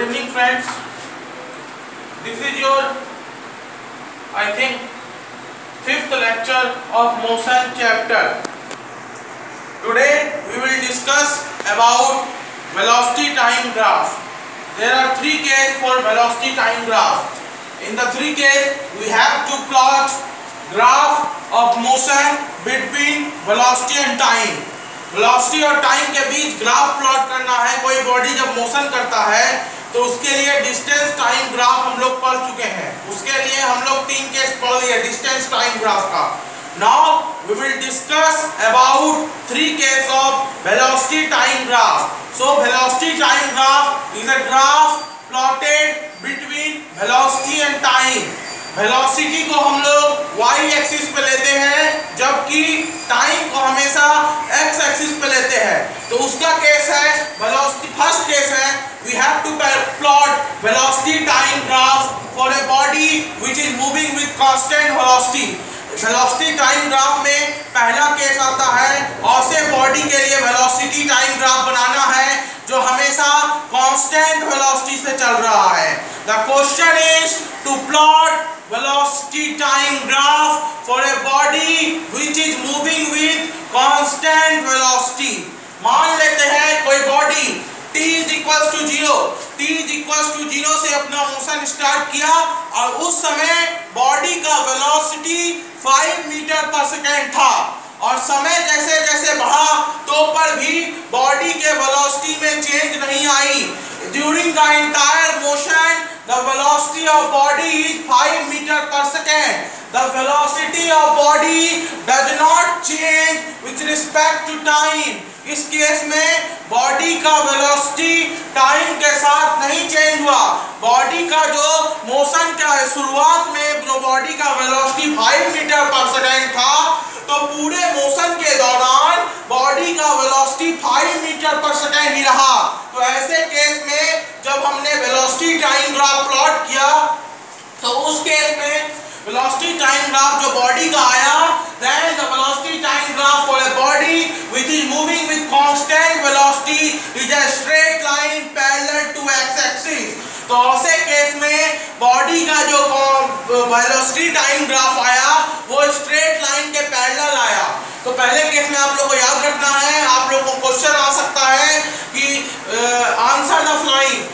evening friends. This is your I think 5th lecture of motion chapter. Today we will discuss about velocity time graph. There are 3 cases for velocity time graph. In the 3 cases we have to plot graph of motion between velocity and time. Velocity और time के बीच graph plot करना है। कोई body जब motion करता है तो उसके लिए डिस्टेंस टाइम ग्राफ हम लोग पढ़ चुके हैं। उसके लिए हम लोग 3 केस पढ़ लिए डिस्टेंस टाइम ग्राफ का। Now we will discuss about 3 case of velocity time graph. So velocity time graph is a graph plotted between velocity and time. Velocity को हम लोग y एक्सिस पे लेते हैं जबकि टाइम को हमेशा x एक्सिस पे लेते हैं। तो उसका केस है वेलोसिटी। फर्स्ट केस है we have to plot velocity time graph for a body which is moving with constant velocity. Velocity time graph में पहला केस आता है ऐसे बॉडी के लिए वेलोसिटी टाइम ग्राफ बनाना है जो हमेशा कांस्टेंट वेलोसिटी से चल रहा है। The question is to plot velocity time graph for a body which is moving with constant velocity। मान लेते हैं कोई body t is equals to 0 से अपना मोशन स्टार्ट किया और उस समय बॉडी का वेलोसिटी 5 मीटर पर सेकेंड था और समय जैसे जैसे बढ़ा तो पर भी बॉडी के वेलोसिटी में चेंज नहीं आई। During the entire motion the velocity of body is 5 meter per second. The velocity of body does not change with respect to time. इस केस में बॉडी का वेलोसिटी टाइम के साथ नहीं चेंज हुआ। बॉडी का जो मोशन का शुरुआत में जो बॉडी का वेलोसिटी 5 मीटर पर सेकेंड था तो पूरे मोशन के दौरान बॉडी का वेलोसिटी 5 मीटर पर सेकेंड ही रहा। तो ऐसे केस में जब हमने वेलोसिटी टाइम ग्राफ प्लॉट किया तो उस केस में वेलोसिटी टाइम ग्राफ जो बॉडी का आया then the velocity time graph for a body which is moving with constant velocity is a straight line parallel to x axis। तो ऐसे case में बॉडी का जो वेलोसिटी टाइम ग्राफ आया वो स्ट्रेट लाइन के पैरेलल आया। तो पहले केस में आप लोगों को याद रखना है, आप लोगों को क्वेश्चन आ सकता है कि आंसर द फॉलोइंग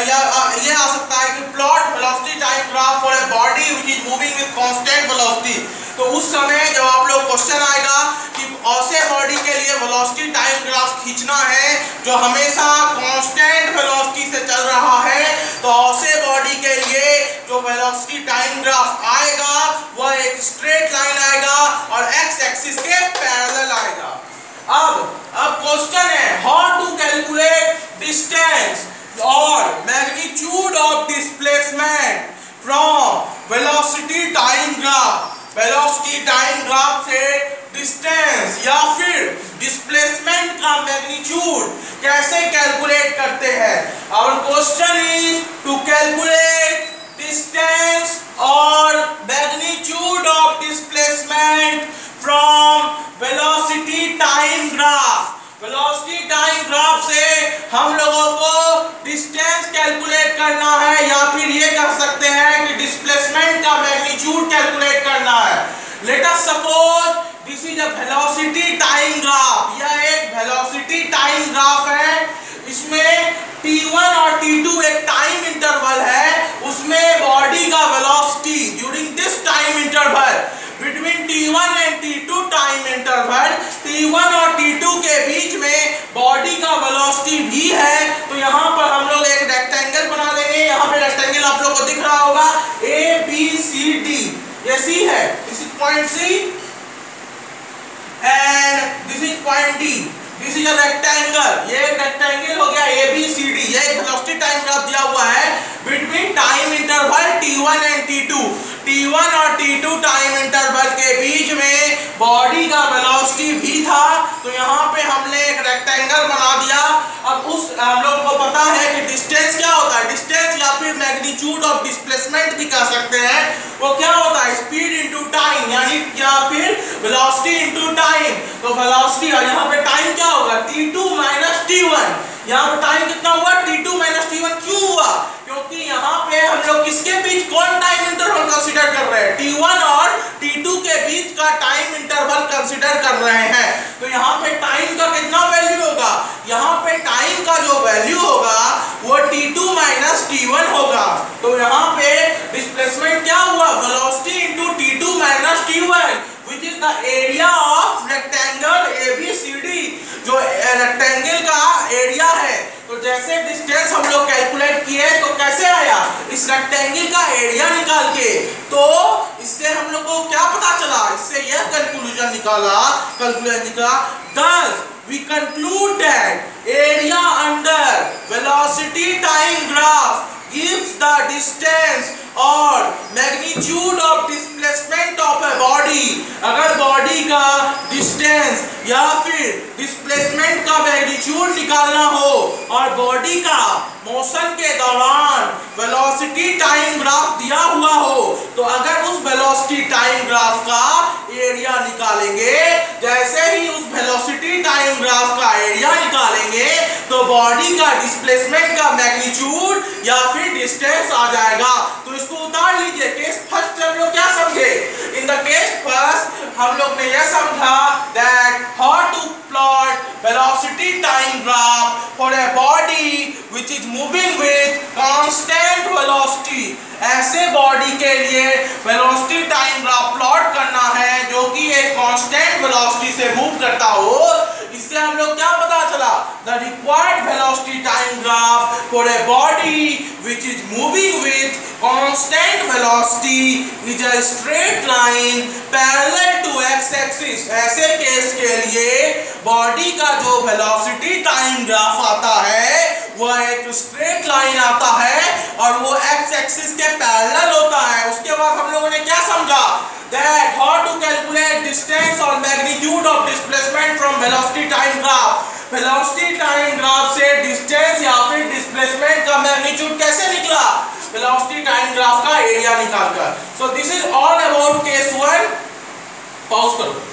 या ये आ सकता है कि plot velocity time graph for a body which is moving with constant velocity. तो उस समय जब आप लोग क्वेश्चन आएगा कि ऐसे बॉडी के लिए वेलोसिटी टाइम ग्राफ खींचना है जो हमेशा कांस्टेंट वेलोसिटी से चल रहा है तो ऐसे बॉडी के लिए जो वेलोसिटी टाइम ग्राफ आएगा वह एक स्ट्रेट लाइन आएगा और एक्स एक्सिस के पैरेलल आएगा। अब क्वेश्चन है हाउ टू कैलकुलेट डिस्टेंस और magnitude of displacement from velocity time graph. Velocity time graph से डिस्टेंस या फिर डिस्प्लेसमेंट का मैग्नीट्यूड कैसे कैलकुलेट करते हैं। और question is to calculate distance और magnitude of displacement from velocity time graph. Velocity time graph से हम लोगों को डिस्टेंस कैलकुलेट करना है या फिर ये कह सकते हैं कि डिस्प्लेसमेंट का मैग्नीट्यूड कैलकुलेट करना है। Let us suppose this is a velocity time graph. यह एक वेलोसिटी टाइम ग्राफ है। इसमें t1 और t2 एक टाइम इंटरवल है। उसमें बॉडी का velocity during this time interval between t1 and t2 time interval t1 और t2 के बीच में बॉडी का वेलोसिटी v है। तो यहाँ पर हम लोग एक रेक्टेंगल बना लेंगे। यहाँ पे रेक्टेंगल आप लोगों को दिख रहा होगा a b c d। ये c है, this is point c and this is point d। This is a rectangle. ये एक रेक्टेंगल हो गया a b c d। ये एक वेलोसिटी टाइम ग्राफ दिया हुआ है between time interval t1 and t2। t1 और t2 टाइम इंटरवल के बीच में बॉडी का वेलोसिटी v था। तो यहाँ पे हमने एक रेक्टेंगल बना दिया। अब उस हम लोग को पता है कि डिस्टेंस क्या होता है। डिस्टेंस या फिर मैग्नीट्यूड ऑफ डिस्प्लेसमेंट भी कह सकते हैं। वो क्या होता है स्पीड इनटू टाइम यानी या फिर वेलोसिटी इनटू टाइम। तो वेलोसिटी और यहाँ पे टाइम क्या होगा t2 - t1। यहाँ पे टाइम कितना हुआ t2 - हैं, t1 और t2 के बीच का टाइम इंटरवल कंसीडर कर रहे हैं। तो यहाँ पे टाइम का कितना वैल्यू होगा, यहाँ पे टाइम का जो वैल्यू होगा वो t2 माइनस t1 होगा। तो यहाँ पे डिस्प्लेसमेंट क्या हुआ, velocity into t2 minus t1 which is the area of rectangle ABCD, जो रेक्टेंगल का एरिया है। तो जैसे डिस्टेंस हम लोग कैलकुलेट किए तो कैसे आया, इस रेक्टेंगल का एरिया निकाल के, तो इससे हम लोग को क्या पता चला, इससे यह कंक्लूजन निकाला thus we conclude that area under velocity time graph gives the distance और magnitude of displacement of a body. अगर बॉडी का डिस्टेंस या फिर डिस्प्लेसमेंट का मैग्नीट्यूड निकालना हो और बॉडी का मोशन के दौरान वेलोसिटी टाइम ग्राफ दिया हुआ हो, तो अगर उस वेलोसिटी टाइम ग्राफ का एरिया निकालेंगे, जैसे ही उस वेलोसिटी टाइम ग्राफ का एरिया निकालेंगे तो बॉडी का डिस्प्लेसमेंट का मैग्नीट्यूड या फिर डिस्टेंस आ जाएगा। तो इसको उतार लीजिए। केस फर्स्ट हम लोग क्या समझे, इन द केस फर्स्ट हम लोग ने यह समझा that how to plot velocity time graph for a body which is moving with constant velocity. ऐसे बॉडी के लिए वेलोसिटी टाइम ग्राफ प्लॉट करना है जो कि एक कांस्टेंट वेलोसिटी से मूव करता हो। इससे हम लोग क्या पता चला, the required velocity time graph for a body which is moving with constant velocity is a straight line parallel to X axis. ऐसे केस के लिए बॉडी का जो वेलोसिटी टाइम ग्राफ आता है वह एक स्ट्रेट लाइन आता है और वो एक्स एक्सिस के पैरेलल होता है। उसके बाद हम लोगों ने क्या समझा, that how to calculate distance or magnitude of displacement from velocity time graph। velocity time graph से डिस्टेंस या फिर डिस्प्लेसमेंट का मैग्नीट्यूड कैसे निकला, velocity time graph का एरिया निकालकर। so this is all about case 1। Pause करो।